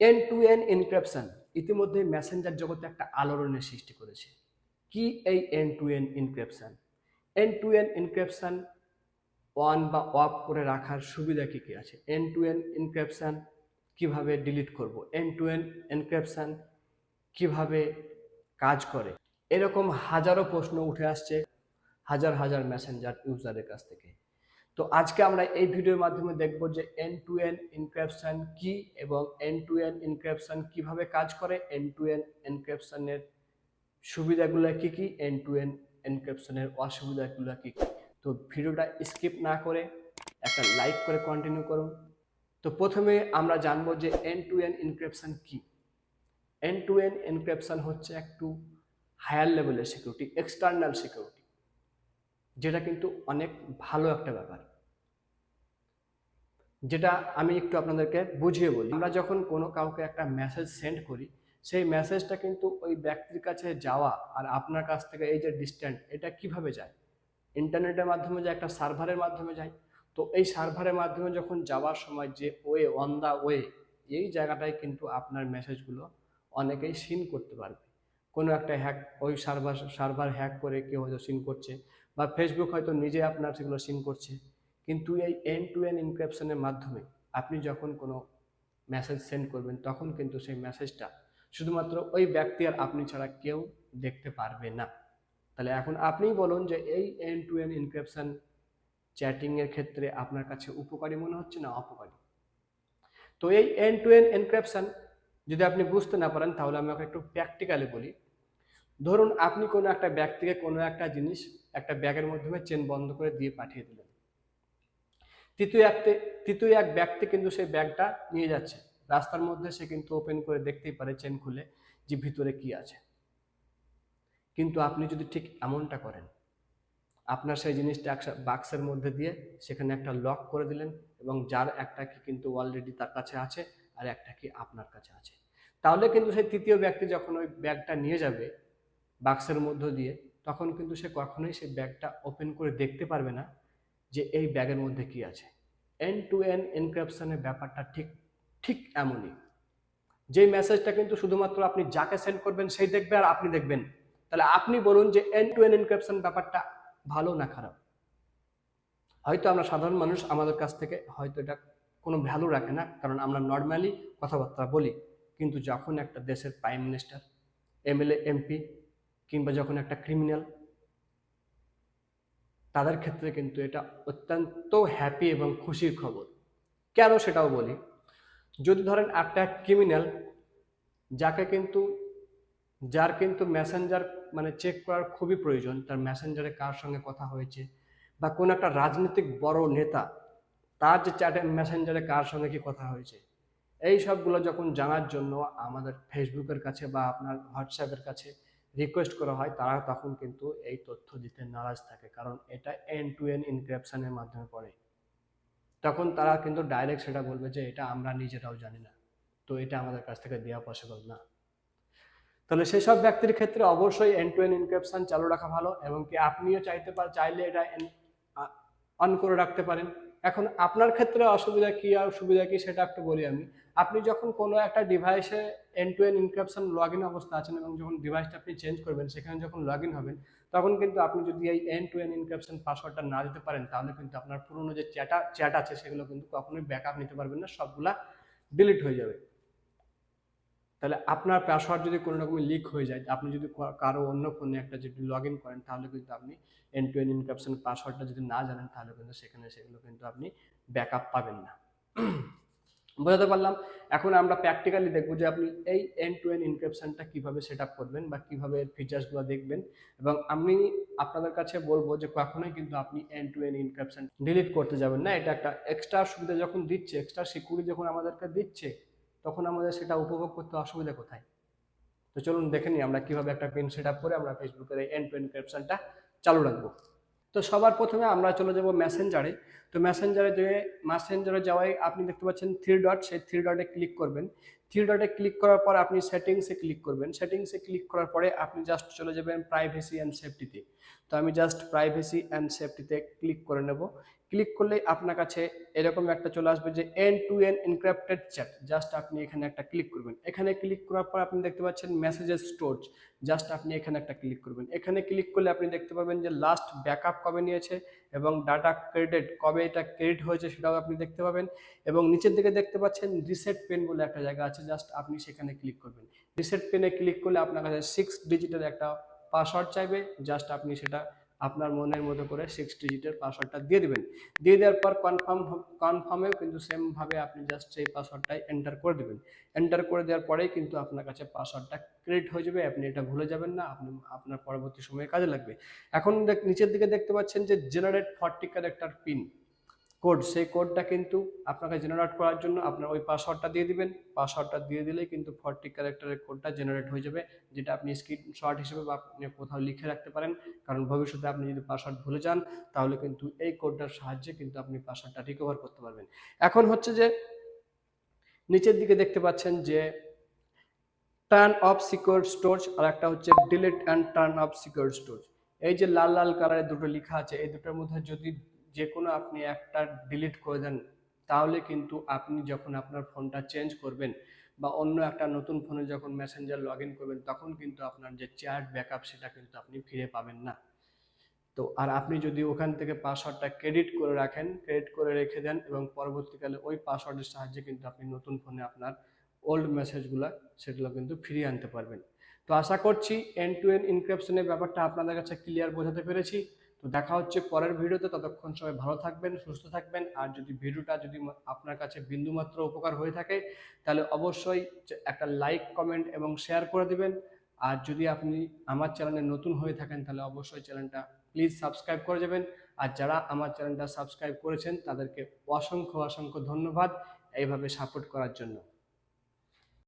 And to end encryption ইতিমধ্যে messenger জগতে একটা আলোড়নের সৃষ্টি করেছে। কি এই end to end encryption? End to end encryption on বা অফ করে রাখার সুবিধা কি কি আছে? এন্ড টু এন্ড এনক্রিপশন কিভাবে ডিলিট করব? এন্ড টু এন্ড এনক্রিপশন কিভাবে কাজ করে? এরকম হাজারো প্রশ্ন উঠে আসছে হাজার হাজার মেসেঞ্জার ইউজারের কাছ থেকে। তো আজকে আমরা এই ভিডিওর মাধ্যমে দেখব যে এন্ড টু এন্ড এনক্রিপশন কি এবং এন্ড টু এন্ড এনক্রিপশন কিভাবে কাজ করে, এন্ড টু এন্ড এনক্রিপশনের সুবিধাগুলো কি কি, এন্ড টু এন্ড এনক্রিপশনের অসুবিধাগুলো কি কি। তো ভিডিওটা স্কিপ না করে একটা লাইক করে কন্টিনিউ করুন। তো প্রথমে আমরা জানবো যে এন্ড টু এন্ড এনক্রিপশন কি। এন্ড টু এন্ড এনক্রিপশন হচ্ছে একটু হায়ার লেভেলের সিকিউরিটি, এক্সটার্নাল সিকিউরিটি, যেটা কিন্তু অনেক ভালো একটা ব্যাপার। যেটা আমি একটু আপনাদেরকে বুঝিয়ে বলি। আমরা যখন কোনো কাউকে একটা মেসেজ সেন্ড করি, সেই মেসেজটা কিন্তু ওই ব্যক্তির কাছে যাওয়া আর আপনার কাছ থেকে এই যে ডিস্ট্যান্স, এটা কিভাবে যায়? ইন্টারনেটের মাধ্যমে যায়, একটা সার্ভারের মাধ্যমে যায়। তো এই সার্ভারের মাধ্যমে যখন যাওয়ার সময় যে ওয়ে, অন দা ওয়ে, এই জায়গাটায় কিন্তু আপনার মেসেজগুলো অনেকেই সিন করতে পারবে। কোনো একটা হ্যাক, ওই সার্ভার হ্যাক করে কেউ হয়তো সিন করছে, বা ফেসবুক হয়তো নিজে আপনার সেগুলো সিন করছে। কিন্তু এই এন্ড টু এন্ড এনক্রিপশনের মাধ্যমে আপনি যখন কোনো মেসেজ সেন্ড করবেন, তখন কিন্তু সেই মেসেজটা শুধুমাত্র ওই ব্যক্তি আর আপনি ছাড়া কেউ দেখতে পারবে না। তাহলে এখন আপনিই বলুন যে এই end to end encryption chatting এর ক্ষেত্রে আপনার কাছে উপকারী মনে হচ্ছে না অপকারী? তো এই এন্ড টু এন্ড এনক্রিপশন যদি আপনি বুঝতে না পারেন, তাহলে আমি আপনাকে একটু প্র্যাকটিক্যালি বলি। ধরুন আপনি কোনো একটা ব্যক্তিকে কোনো একটা জিনিস একটা ব্যাগের মাধ্যমে চেন বন্ধ করে দিয়ে পাঠিয়ে দিলেন। তৃতীয় এক ব্যক্তি কিন্তু সেই ব্যাগটা নিয়ে যাচ্ছে রাস্তার মধ্যে, সে কিন্তু ওপেন করে দেখতেই পারে চেন খুলে যে ভিতরে কি আছে। কিন্তু আপনি যদি ঠিক এমনটা করেন, আপনার সেই জিনিসটা বাক্সের মধ্যে দিয়ে সেখানে একটা লক করে দিলেন, এবং যার একটা কি কিন্তু অলরেডি তার কাছে আছে আর একটা কি আপনার কাছে আছে, তাহলে কিন্তু সেই তৃতীয় ব্যক্তি যখন ওই ব্যাগটা নিয়ে যাবে বাক্সের মধ্য দিয়ে, তখন কিন্তু সে কখনোই সেই ব্যাগটা ওপেন করে দেখতে পারবে না যে এই ব্যাগের মধ্যে কি আছে। এন্ড টু এন্ড এনক্রিপশনের ব্যাপারটা ঠিক ঠিক এমনই। যেই মেসেজটা কিন্তু শুধুমাত্র আপনি যাকে সেন্ড করবেন সেই দেখবে আর আপনি দেখবেন। তাহলে আপনি বলুন যে এন্ড টু এন্ড এনক্রিপশন ব্যাপারটা ভালো না খারাপ? হয়তো আমরা সাধারণ মানুষ, আমাদের কাছ থেকে হয়তো এটা কোনো ভ্যালু রাখে না, কারণ আমরা নর্মালি কথাবার্তা বলি। কিন্তু যখন একটা দেশের প্রাইম মিনিস্টার, এমএলএ, এমপি, কিংবা যখন একটা ক্রিমিনাল, তাদের ক্ষেত্রে কিন্তু এটা অত্যন্ত হ্যাপি এবং খুশির খবর। কেন সেটাও বলি। যদি ধরেন একটা ক্রিমিনাল, যার কিন্তু মেসেঞ্জার মানে চেক করার খুবই প্রয়োজন, তার মেসেঞ্জারে কার সঙ্গে কথা হয়েছে, বা কোন একটা রাজনৈতিক বড় নেতা, তার যে চ্যাটে মেসেঞ্জারে কার সঙ্গে কি কথা হয়েছে, এই সবগুলো যখন জানার জন্য আমাদের ফেসবুকের কাছে বা আপনার হোয়াটসঅ্যাপের কাছে রিকোয়েস্ট করা হয়, তারা তখন কিন্তু এই তথ্য দিতে নারাজ থাকে, কারণ এটা এন্ড টু এন্ড এনক্রিপশনের মাধ্যমে পড়ে। তখন তারা কিন্তু ডাইরেক্ট সেটা বলবে যে এটা আমরা নিজেরাও জানি না, তো এটা আমাদের কাছ থেকে দেওয়া পসিবল না। তাহলে সেসব ব্যক্তির ক্ষেত্রে অবশ্যই এন্ড টু এন্ড এনক্রিপশন চালু রাখা ভালো, এবং কি আপনিও চাইলে এটা অন করে রাখতে পারেন। এখন আপনার ক্ষেত্রে অসুবিধা কি আর সুবিধা কি সেটা একটু বলি আমি। আপনি যখন কোনো একটা ডিভাইসে end to end encryption log in অবস্থা আছেন, এবং যখন ডিভাইসটা আপনি চেঞ্জ করবেন, সেখানে যখন লগ ইন হবেন, তখন কিন্তু আপনি যদি এই এন্ড টু এন্ড এনক্রিপশন পাসওয়ার্ডটা না দিতে পারেন, তাহলে কিন্তু আপনার পুরনো যে চ্যাট আছে সেগুলো কিন্তু কখনোই ব্যাকআপ নিতে পারবেন না, সবগুলা ডিলিট হয়ে যাবে। তাহলে আপনার পাসওয়ার্ড যদি কোনো রকম লিক হয়ে যায়, আপনি যদি কারো অন্য ফোনে একটা যদি লগ ইন করেন, তাহলে কিন্তু আপনি এন্ড টু এন্ড এনক্রিপশন পাসওয়ার্ডটা যদি না জানেন, তাহলে কিন্তু সেগুলো কিন্তু আপনি ব্যাকআপ পাবেন না। বোঝাতে পারলাম? এখন আমরা প্র্যাকটিক্যালি দেখবো যে আপনি এই এন্ড টু এন্ড এনক্রিপশনটা কিভাবে সেট আপ করবেন বা কিভাবে এর ফিচার্সগুলো দেখবেন। এবং আমি আপনাদের কাছে বলবো যে কখনোই কিন্তু আপনি end to end encryption delete করতে যাবেন না। এটা একটা এক্সট্রা সুবিধা যখন দিচ্ছে, এক্সট্রা সিকিউরিটি যখন আমাদেরকে দিচ্ছে, তখন আমাদের সেটা উপভোগ করতে অসুবিধা কোথায়? তো চলুন দেখে নিই আমরা কিভাবে একটা পিন সেট আপ করে আমরা ফেসবুকের এই এন্ড টু এন্ড এনক্রিপশনটা চালু রাখবো। তো সবার প্রথমে আমরা চলে যাব মেসেঞ্জারে। তো মেসেঞ্জারে যাওয়াই আপনি দেখতে পাচ্ছেন থ্রি ডট, সেই থ্রি ডটে ক্লিক করবেন। থ্রি ডটে ক্লিক করার পর আপনি সেটিংসে ক্লিক করবেন। সেটিংসে ক্লিক করার পরে আপনি জাস্ট চলে যাবেন প্রাইভেসি অ্যান্ড সেফটিতে। তো আমি জাস্ট প্রাইভেসি অ্যান্ড সেফটিতে ক্লিক করে নেব। ক্লিক করলেই আপনার কাছে এরকম একটা চলে আসবে যে end to end encrypted chat. Just আপনি এখানে একটা ক্লিক করবেন। এখানে ক্লিক করার পর আপনি দেখতে পাচ্ছেন মেসেজেস স্টোরড। জাস্ট আপনি এখানে একটা ক্লিক করবেন। এখানে ক্লিক করলে আপনি দেখতে পাবেন যে লাস্ট ব্যাকআপ কবে নিয়েছে এবং ডাটা ক্রেডিট কবে এটা ক্রেডিট হয়েছে সেটাও আপনি দেখতে পাবেন। এবং নিচের দিকে দেখতে পাচ্ছেন রিসেট পেন বলে একটা জায়গা আছে, জাস্ট আপনি সেখানে ক্লিক করবেন। রিসেট পেনে ক্লিক করলে আপনার কাছে 6 ডিজিটের একটা পাসওয়ার্ড চাইবে, জাস্ট আপনি সেটা আপনার মনের মতো করে 6 ডিজিটের পাসওয়ার্ডটা দিয়ে দিবেন। দিয়ে দেওয়ার পর কনফার্মেও কিন্তু সেমভাবে আপনি জাস্ট সেই পাসওয়ার্ডটাই এন্টার করে দেবেন। এন্টার করে দেওয়ার পরেই কিন্তু আপনার কাছে পাসওয়ার্ডটা ক্রিয়েট হয়ে যাবে। আপনি এটা ভুলে যাবেন না, আপনি আপনার পরবর্তী সময়ে কাজে লাগবে। এখন নিচের দিকে দেখতে পাচ্ছেন যে জেনারেট 40 ক্যারেক্টার পিন কোড, সেই কোডটা কিন্তু আপনাকে জেনারেট করার জন্য আপনার ওই পাসওয়ার্ডটা দিয়ে দিবেন। পাসওয়ার্ডটা দিয়ে দিলেই কিন্তু 40 ক্যারেক্টারের কোডটা জেনারেট হয়ে যাবে, যেটা আপনি স্ক্রিনশট হিসেবে বা আপনি কোথাও লিখে রাখতে পারেন। কারণ ভবিষ্যতে আপনি যদি পাসওয়ার্ড ভুলে যান তাহলে কিন্তু এই কোডটার সাহায্যে কিন্তু আপনি পাসওয়ার্ডটা রিকভার করতে পারবেন। এখন হচ্ছে যে নিচের দিকে দেখতে পাচ্ছেন যে টার্ন অফ সিকিউর স্টোরেজ আর একটা হচ্ছে delete and turn off secure storage. এই যে লাল লাল কালারে দুটো লেখা আছে, এই দুটোর মধ্যে যদি যে কোনো আপনি একটা ডিলিট করে দেন তাহলে কিন্তু আপনি যখন আপনার ফোনটা চেঞ্জ করবেন বা অন্য একটা নতুন ফোনে যখন মেসেঞ্জার লগ ইন করবেন তখন কিন্তু আপনার যে চ্যাট ব্যাকআপ সেটা কিন্তু আপনি ফিরে পাবেন না। তো আর আপনি যদি ওখান থেকে পাসওয়ার্ডটা ক্রেডিট করে রাখেন, ক্রেডিট করে রেখে দেন এবং পরবর্তীকালে ওই পাসওয়ার্ডের সাহায্যে কিন্তু আপনি নতুন ফোনে আপনার ওল্ড মেসেজগুলো সেগুলো কিন্তু ফিরিয়ে আনতে পারবেন। তো আশা করছি এন্ড টু এন্ড এনক্রিপশনের ব্যাপারটা আপনাদের কাছে ক্লিয়ার বোঝাতে পেরেছি। তো দেখা হচ্ছে পরের ভিডিওতে, ততক্ষণ সবাই ভালো থাকবেন, সুস্থ থাকবেন। আর যদি ভিডিওটা যদি আপনার কাছে বিন্দুমাত্র উপকার হয়ে থাকে তাহলে অবশ্যই একটা লাইক, কমেন্ট এবং শেয়ার করে দিবেন। আর যদি আপনি আমার চ্যানেলে নতুন হয়ে থাকেন তাহলে অবশ্যই চ্যানেলটা প্লিজ সাবস্ক্রাইব করে যাবেন। আর যারা আমার চ্যানেলটা সাবস্ক্রাইব করেছেন তাদেরকে অসংখ্য অসংখ্য ধন্যবাদ এইভাবে সাপোর্ট করার জন্য।